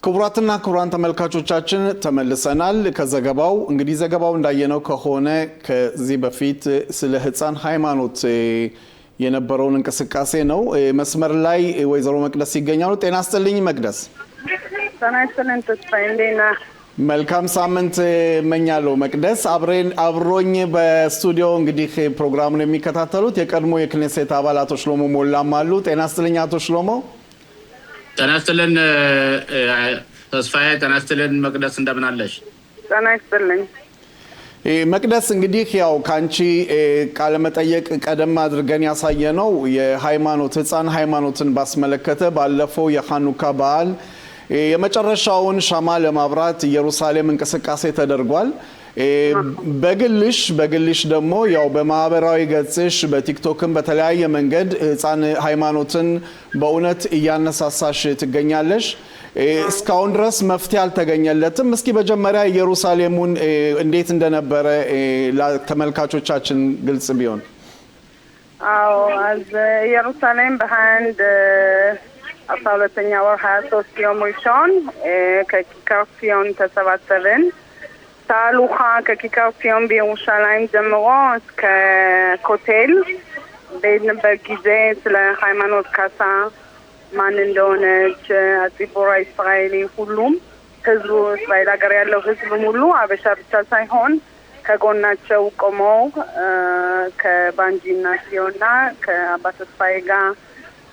ክቡራትና ክቡራን ተመልካቾቻችን ተመልሰናል ከዘገባው እንግዲህ ዘገባው እንዳየነው ከሆነ ከዚህ በፊት ስለ ህፃን ሃይማኖት የነበረውን እንቅስቃሴ ነው መስመር ላይ ወይዘሮ መቅደስ ይገኛሉ ጤና ይስጥልኝ መቅደስ ጤና ይስጥልኝ ተስፋዬ እንደና መልካም ሳምንት መኛለው መቅደስ አብሮኝ በስቱዲዮ እንግዲህ ፕሮግራሙን የሚከታተሉት የቀድሞ የክኔሴት አባል አቶ ሽሎሞ ሞላም አሉ ጤና ይስጥልኝ አቶ ሽሎሞ ጤና ይስጥልን ተስፋዬ ጤና ይስጥልን መቅደስ እንደምን አለሽ ጤና ይስጥልኝ መቅደስ እንግዲህ ያው ካንቺ ቃለ መጠየቅ ቀደም አድርገን ያሳየነው የሃይማኖት ህፃን ሃይማኖትን ባስመለከተ ባለፈው የሃኑካ በዓል የመጨረሻውን ሻማ ለማብራት ኢየሩሳሌም እንቅስቃሴ ተደርጓል በግልሽ ደግሞ ያው በማህበራዊ ገጽሽ በቲክቶክም በተለያየ መንገድ ህፃን ሃይማኖትን በእውነት እያነሳሳሽ ትገኛለሽ እስካሁን ድረስ መፍትሄ አልተገኘለትም እስኪ በመጀመሪያ ኢየሩሳሌሙን እንዴት እንደነበረ ለተመልካቾቻችን ግልጽ ቢሆን አዎ አዝ ኢየሩሳሌም በሃንድ 12ኛ ወር 23 يوم ראשון ከኪካር ציון ተሰባሰብን ታሉኻ ከኪካር ציון בירושלים ጀምሮ እስከ ኮቴል በሄድንበት ጊዜ ስለ ሃይማኖት ካሳ ማን እንደሆነች አጽቦራ እስራኤሊ ሁሉም ህዝቡ እስራኤል ሀገር ያለው ህዝብ ሙሉ አበሻ ብቻ ሳይሆን ከጎናቸው ቆመው ከባንጂና ሲዮና ከአባት ተስፋዬ ጋር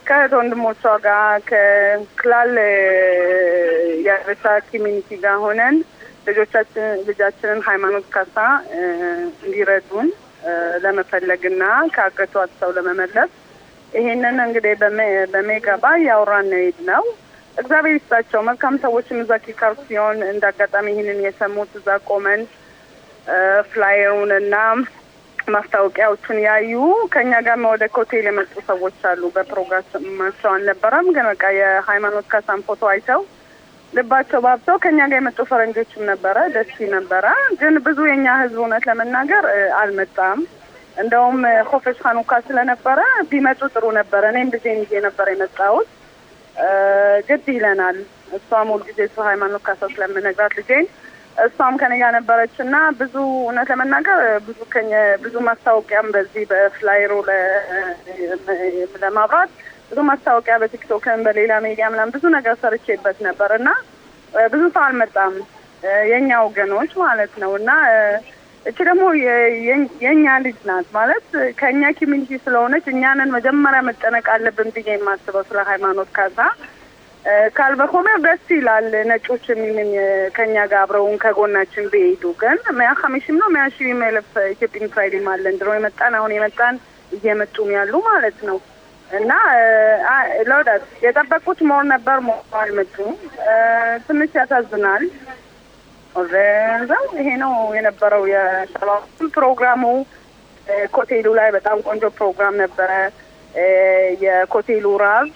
ከወንድሞቿ ጋር ከክላል የአበሻ ኮሚኒቲ ጋር ሆነን ልጃችንን ሃይማኖት ካሳ እንዲረዱን ለመፈለግና ካገቷቸው ለመመለስ ይሄንን እንግዲህ በሜጋባ ያወራን ነው እግዚአብሔር ይስጣቸው መልካም ሰዎችም እዛ ኪካር ሲሆን እንዳጋጣሚ ይሄንን የሰሙት እዛ ቆመን ፍላየሩንና ማስታወቂያዎችን ያዩ ከኛ ጋር ወደ ኮቴል የመጡ ሰዎች አሉ በፕሮግራማቸው አልነበረም ግን በቃ የሃይማኖት ካሳን ፎቶ አይተው ልባቸው ባብተው ከኛ ጋር የመጡ ፈረንጆችም ነበረ ደስ ነበረ ግን ብዙ የኛ ህዝብ እውነት ለመናገር አልመጣም እንደውም ሆፈሽ ሃኑካ ስለነበረ ቢመጡ ጥሩ ነበር እኔም ብዙም ጊዜ ነበር የመጣሁት ግድ ይለናል እሷም ሁልጊዜ ሃይማኖት ካሳ ስለምነግራት ልጄን እሷም ከኔ ጋር ነበረችና ብዙ እውነት ለመናገር ብዙ ማስታወቂያም በዚህ በፍላየሩ ለማብራት ብዙ ማስታወቂያ በቲክቶክም በሌላ ሚዲያ ምናምን ብዙ ነገር ሰርቼበት ነበርና ብዙ ሰው አልመጣም የኛ ወገኖች ማለት ነውና እቺ ደግሞ የኛ ልጅ ናት ማለት ከኛ ኮሚኒቲ ስለሆነች እኛንን መጀመሪያ መጠነቅ አለብን ብዬ የማስበው ስለ ሃይማኖት ካሳ ካልበኮመ ደስ ይላል ነጮች ምን ከኛ ጋር አብረውን ከጎናችን ቢሄዱ ግን 150 ነው 100,000 ኢትዮጵያን ፍራይዴ ማለት ነው የመጣን እየመጡም ያሉ ማለት ነው እና ለወዳት የጠበቁት ሞር ነበር ሞር አልመጡም ትንሽ ያሳዝናል ወዘው ይሄ ነው የነበረው የሰላም ፕሮግራሙ ኮቴሉ ላይ በጣም ቆንጆ ፕሮግራም ነበረ የኮቴሉ ራብ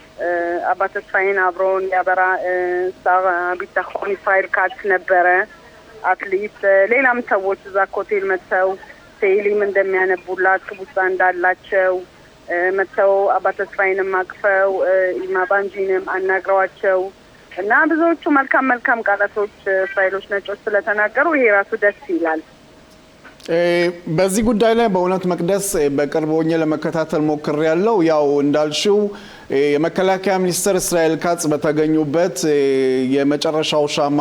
አባት ተስፋዬን አብሮን ያበራ ሳራ ቢታኾን ፋይል ካት ነበረ አትሊስት ሌላም ሰዎች እዛ ኮቴል መተው ቴሊም እንደሚያነቡላት ቡጻ እንዳላቸው መተው አባት ተስፋዬንም አቅፈው ኢማባንጂንም አናግረዋቸው እና ብዙዎቹ መልካም ቃላቶች ፋይሎች ነጮች ስለተናገሩ ይሄ ራሱ ደስ ይላል በዚህ ጉዳይ ላይ በእውነት መቅደስ በቅርብ ሆኜ ለመከታተል ሞክሬያለሁ ያው እንዳልሽው የመከላከያ ሚኒስትር እስራኤል ካጽ በተገኙበት የመጨረሻው ሻማ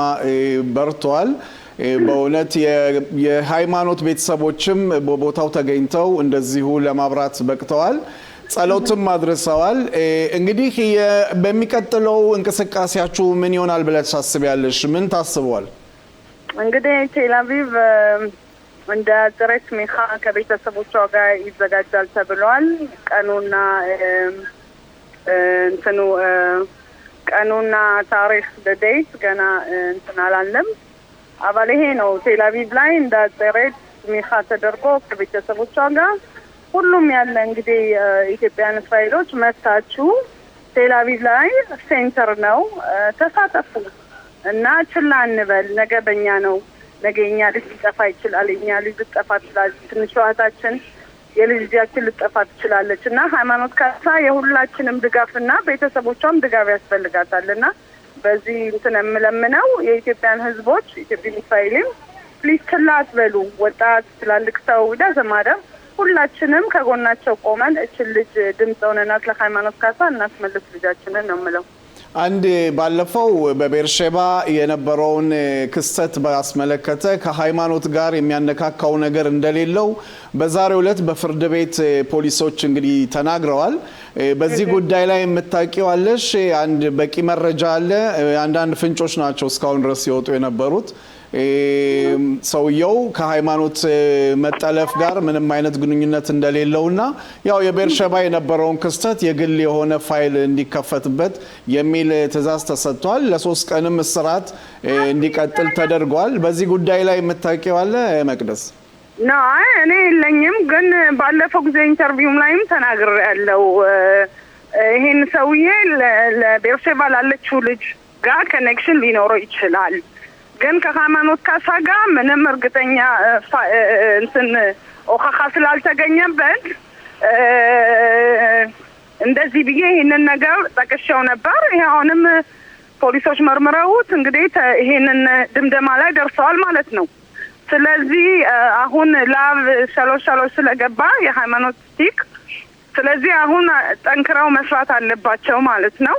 በርቷል በእውነት የሃይማኖት ቤተሰቦችም በቦታው ተገኝተው እንደዚሁ ለማብራት በቅተዋል ጸሎትም አድርሰዋል እንግዲህ በሚቀጥለው እንቅስቃሴያችሁ ምን ይሆናል ብለሽ ታስቢያለሽ ምን ታስበዋል እንግዲህ ቴልአቪቭ እንደ ጥረት ሚኻ ከቤተሰቦቿ ጋር ይዘጋጃል ተብሏል ቀኑና ታሪክ በዴት ገና እንትን አላለም አባል ይሄ ነው ቴልአቪቭ ላይ እንደ ጥረት ሚኻ ተደርጎ ከቤተሰቦቿ ጋር ሁሉም ያለ እንግዲህ ኢትዮጵያን እስራኤሎች መታችሁ ቴልአቪቭ ላይ ሴንተር ነው ተሳተፉ እና ችላ እንበል ነገ በእኛ ነው ነገኛ ልጅ ሊጠፋ ይችላል እኛ ልጅ ልጠፋ ይችላል ትንሽ እህታችን የልጅያችን ልጠፋ ትችላለች እና ሃይማኖት ካሳ የሁላችንም ድጋፍና ቤተሰቦቿም ድጋፍ ያስፈልጋታልና በዚህ እንትን የምለምነው የኢትዮጵያን ህዝቦች ኢትዮጵያ ሚፋይልም ፕሊዝ ችላ አትበሉ። ወጣት ትላልቅ ሰው ዳዘማደም ሁላችንም ከጎናቸው ቆመን እችን ልጅ ድምጽ ሆነናት ለሃይማኖት ካሳ እናስመልስ ልጃችንን ነው የምለው። አንድ ባለፈው በቤርሼባ የነበረውን ክስተት ባስመለከተ ከሃይማኖት ጋር የሚያነካካው ነገር እንደሌለው በዛሬው ዕለት በፍርድ ቤት ፖሊሶች እንግዲህ ተናግረዋል። በዚህ ጉዳይ ላይ የምታውቂው አለሽ? አንድ በቂ መረጃ አለ? አንዳንድ ፍንጮች ናቸው እስካሁን ድረስ ሲወጡ የነበሩት። ሰውየው ከሃይማኖት መጠለፍ ጋር ምንም አይነት ግንኙነት እንደሌለውና ያው የቤርሼባ የነበረውን ክስተት የግል የሆነ ፋይል እንዲከፈትበት የሚል ትዕዛዝ ተሰጥቷል። ለ3 ቀንም እስራት እንዲቀጥል ተደርጓል። በዚህ ጉዳይ ላይ የምታውቂው አለ መቅደስ? አይ እኔ የለኝም፣ ግን ባለፈው ጊዜ ኢንተርቪውም ላይም ተናግሬያለሁ። ይሄን ሰውዬ ለቤርሼባ ላለችው ልጅ ጋር ኮኔክሽን ሊኖረው ይችላል፣ ግን ከሃይማኖት ካሳ ጋር ምንም እርግጠኛ እንትን ኦኻኻ ስላልተገኘበት እንደዚህ ብዬ ይሄንን ነገር ጠቅሼው ነበር። አሁንም ፖሊሶች መርምረውት እንግዲህ ይሄንን ድምደማ ላይ ደርሰዋል ማለት ነው። ስለዚህ አሁን ላብ ሻሎሽ ስለገባ የሃይማኖት ስቲክ፣ ስለዚህ አሁን ጠንክረው መስራት አለባቸው ማለት ነው።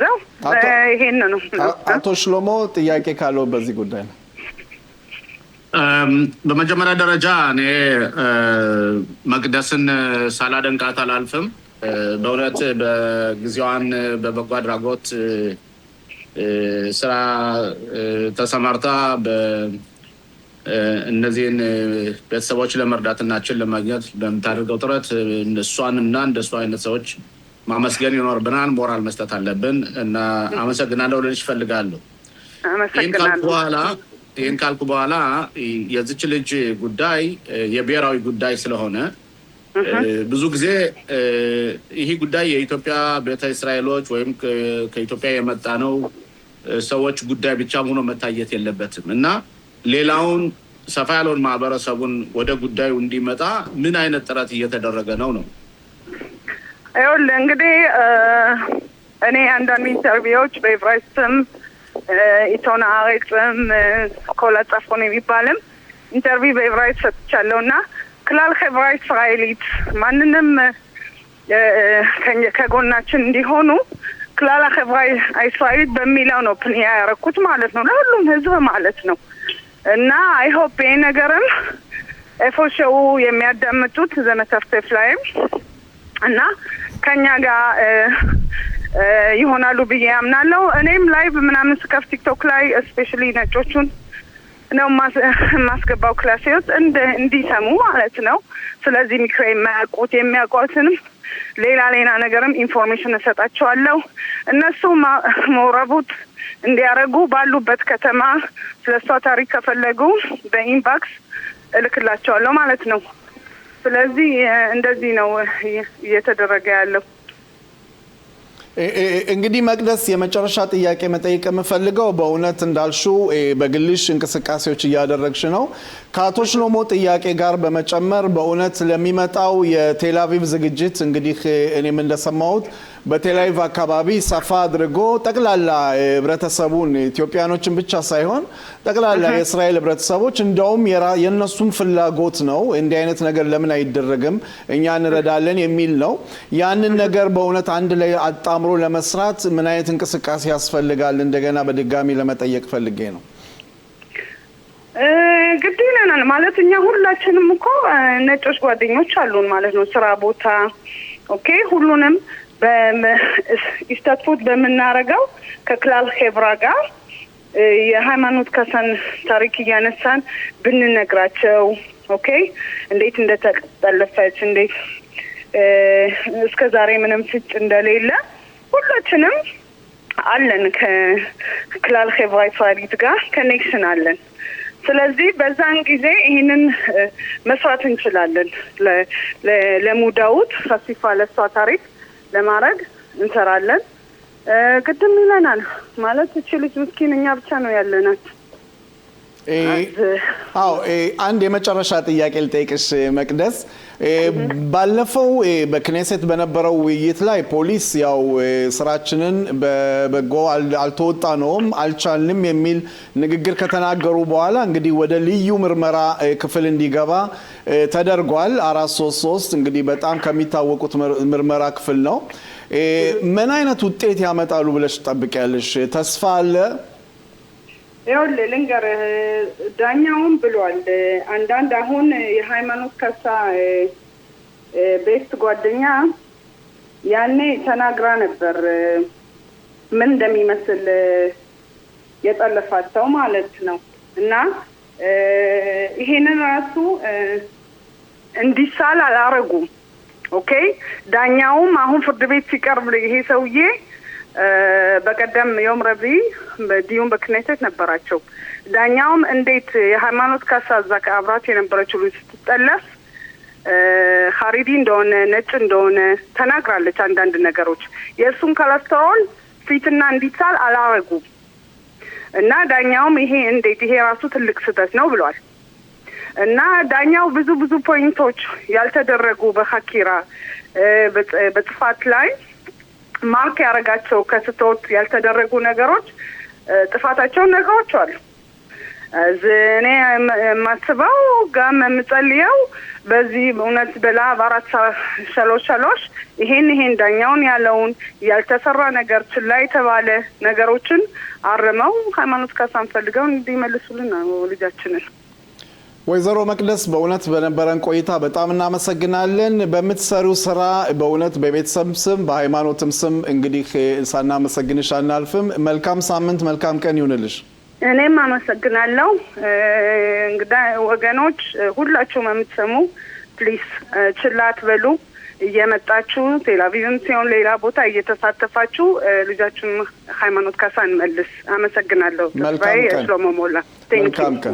ዘው ይሄን ነው። አቶ ሽሎሞ ጥያቄ ካለው በዚህ ጉዳይ ነው። በመጀመሪያ ደረጃ እኔ መቅደስን ሳላደንቃት አላልፍም። በእውነት በጊዜዋን በበጎ አድራጎት ስራ ተሰማርታ እነዚህን ቤተሰቦች ለመርዳትናችን ለማግኘት በምታደርገው ጥረት እሷንና እንደሷ አይነት ሰዎች ማመስገን ይኖርብናል። ሞራል መስጠት አለብን እና አመሰግናለሁ ልልሽ እፈልጋለሁ። ይህን ካልኩ በኋላ የዚች ልጅ ጉዳይ የብሔራዊ ጉዳይ ስለሆነ ብዙ ጊዜ ይህ ጉዳይ የኢትዮጵያ ቤተ እስራኤሎች ወይም ከኢትዮጵያ የመጣ ነው ሰዎች ጉዳይ ብቻ ሆኖ መታየት የለበትም እና ሌላውን ሰፋ ያለውን ማህበረሰቡን ወደ ጉዳዩ እንዲመጣ ምን አይነት ጥረት እየተደረገ ነው? ይኸውልህ እንግዲህ እኔ አንዳንድ ኢንተርቪዎች በዕብራይስጥም ኢቶን አሬጽም ኮላ ጻፎን የሚባልም ኢንተርቪው በዕብራይስጥ ሰጥቻለሁ እና ክላል ኸብራ እስራኤሊት ማንንም ከጎናችን እንዲሆኑ ክላል ኸብራ እስራኤሊት በሚለው ነው ፕንያ ያረኩት ማለት ነው፣ ለሁሉም ህዝብ ማለት ነው። እና አይ ሆፕ ይሄ ነገርም ኤፎሸው የሚያዳምጡት ዘመተፍተፍ ላይም እና ከኛ ጋር ይሆናሉ ብዬ አምናለሁ። እኔም ላይቭ ምናምን ስከፍ ቲክቶክ ላይ ስፔሻሊ ነጮቹን ነው ማስገባው ክላስ ውስጥ እንዲሰሙ ማለት ነው። ስለዚህ ምክሬ የማያውቁት የሚያውቁትንም ሌላ ነገርም ኢንፎርሜሽን እሰጣቸዋለሁ። እነሱ መውረቡት እንዲያረጉ ባሉበት ከተማ ስለሷ ታሪክ ከፈለጉ በኢንባክስ እልክላቸዋለሁ ማለት ነው። ስለዚህ እንደዚህ ነው እየተደረገ ያለው። እንግዲህ መቅደስ የመጨረሻ ጥያቄ መጠየቅ የምፈልገው በእውነት እንዳልሽው በግልሽ እንቅስቃሴዎች እያደረግሽ ነው። ከአቶ ሽሎሞ ጥያቄ ጋር በመጨመር በእውነት ለሚመጣው የቴል አቪቭ ዝግጅት እንግዲህ እኔም እንደሰማሁት በቴል አቪቭ አካባቢ ሰፋ አድርጎ ጠቅላላ ህብረተሰቡን ኢትዮጵያኖችን ብቻ ሳይሆን ጠቅላላ የእስራኤል ህብረተሰቦች እንደውም የነሱም ፍላጎት ነው እንዲህ አይነት ነገር ለምን አይደረግም እኛ እንረዳለን የሚል ነው። ያንን ነገር በእውነት አንድ ላይ አጣምሮ ለመስራት ምን አይነት እንቅስቃሴ ያስፈልጋል? እንደገና በድጋሚ ለመጠየቅ ፈልጌ ነው። ግድ ይለናል ማለት እኛ ሁላችንም እኮ ነጮች ጓደኞች አሉን ማለት ነው ስራ ቦታ። ኦኬ ሁሉንም በኢስታትፉት በመናረጋው ከክላል ኸብራ ጋር የሃይማኖት ካሳን ታሪክ እያነሳን ብንነግራቸው ኦኬ እንዴት እንደተጠለፈች እንዴት እስከዛሬ ምንም ፍጭ እንደሌለ ሁላችንም አለን ከክላል ኸብራ እስራኤሊት ጋር ኮኔክሽን አለን። ስለዚህ በዛን ጊዜ ይህንን መስራት እንችላለን። ለሙዳውት ፋሲፋ ለሷ ታሪክ ለማድረግ እንሰራለን። ግድም ይለናል ማለት እቺ ልጅ ምስኪን እኛ ብቻ ነው ያለናት። አንድ የመጨረሻ ጥያቄ ልጠይቅሽ መቅደስ። ባለፈው በክኔሴት በነበረው ውይይት ላይ ፖሊስ ያው ስራችንን በበጎ አልተወጣነውም አልቻልንም የሚል ንግግር ከተናገሩ በኋላ እንግዲህ ወደ ልዩ ምርመራ ክፍል እንዲገባ ተደርጓል። 433 እንግዲህ በጣም ከሚታወቁት ምርመራ ክፍል ነው። ምን አይነት ውጤት ያመጣሉ ብለሽ ትጠብቂያለሽ? ተስፋ አለ? ይኸውልህ ልንገርህ፣ ዳኛውም ብሏል። አንዳንድ አሁን የሃይማኖት ካሳ ቤስት ጓደኛ ያኔ ተናግራ ነበር ምን እንደሚመስል የጠለፋቸው ማለት ነው። እና ይሄንን ራሱ እንዲሳል አላረጉም። ኦኬ ዳኛውም አሁን ፍርድ ቤት ሲቀርብ ይሄ ሰውዬ በቀደም ዮም ረቡዕ በዲዩን በክኔሴት ነበራቸው። ዳኛውም እንዴት የሃይማኖት ካሳ እዛ ከአብራት የነበረችው ልጅ ስትጠለፍ ሀሪዲ እንደሆነ ነጭ እንደሆነ ተናግራለች። አንዳንድ ነገሮች የእሱን ኮሌስትሮል ፊትና እንዲሳል አላረጉም። እና ዳኛውም ይሄ እንዴት ይሄ ራሱ ትልቅ ስህተት ነው ብሏል። እና ዳኛው ብዙ ፖይንቶች ያልተደረጉ በሐኪራ በጥፋት ላይ ማርክ ያረጋቸው ከስህተት ያልተደረጉ ነገሮች ጥፋታቸውን ነግሯቸዋል። እኔ የማስበው ጋም የምጸልየው በዚህ እውነት በላብ 433 ይሄን ዳኛውን ያለውን ያልተሰራ ነገር ችላ የተባለ ነገሮችን አርመው ሃይማኖት ካሳን ፈልገው እንዲመልሱልን ነው ልጃችንን። ወይዘሮ መቅደስ በእውነት በነበረን ቆይታ በጣም እናመሰግናለን። በምትሰሪው ስራ በእውነት በቤተሰብ ስም በሃይማኖትም ስም እንግዲህ ሳናመሰግንሽ አናልፍም። መልካም ሳምንት፣ መልካም ቀን ይሁንልሽ። እኔም አመሰግናለሁ። እንግዲህ ወገኖች ሁላችሁም የምትሰሙ ፕሊስ ችላ አትበሉ። እየመጣችሁ ቴሌቪዥን ሲሆን ሌላ ቦታ እየተሳተፋችሁ ልጃችሁን ሃይማኖት ካሳን መልስ። አመሰግናለሁ። መልካም ቀን። ቴንክ ዩ።